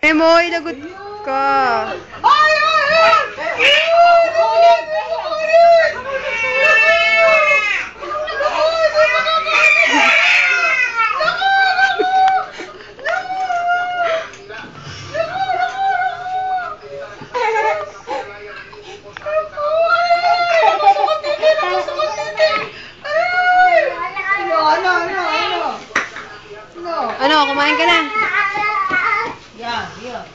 Memoy, lagot ka. Ay! Ano, kumain ka na? Yeah.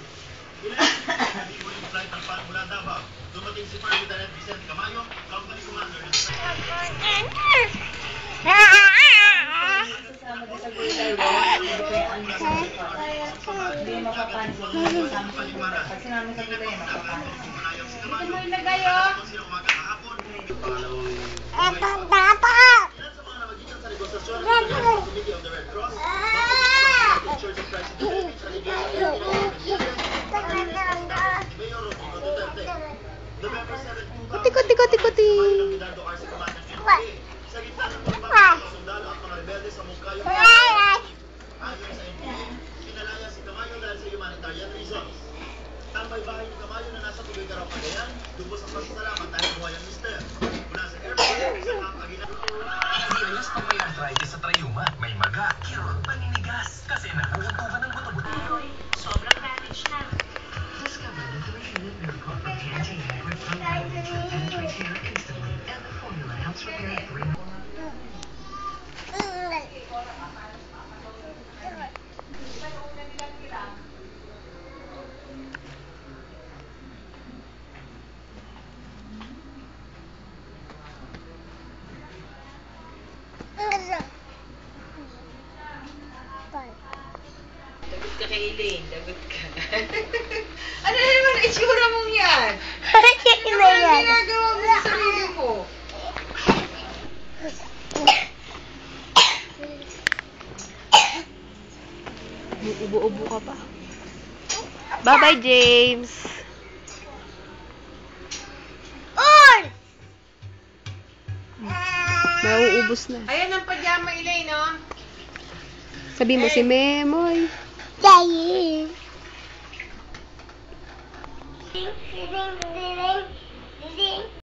Kuti. Tambay bahay ni Kamayo na nasa tuloy ka raw Cagayan, lubos ang pasasalamat dahil buhay ang mister. Mula sa airport, sa mga serious pag may arthritis sa trayuma, may maga, kirot, paninigas, kasi nakuuntukan ng buto-buto. Sobrang damage na. Discover the 3-in-1 miracle from anti-hagrid from vitamins that penetrate hair instantly, and the formula helps repair 3. Dagot ka kay Elaine, dagot ka. Ano naman ang itsura mong yan? Ano ang ginagawa mo sa sarili mo? Ubo-ubo ka pa. Bye-bye, James. Nauubos na. Ayan ang pajama, Elaine, no? Sabi mo si Memoy. Ding, ding, ding, ding.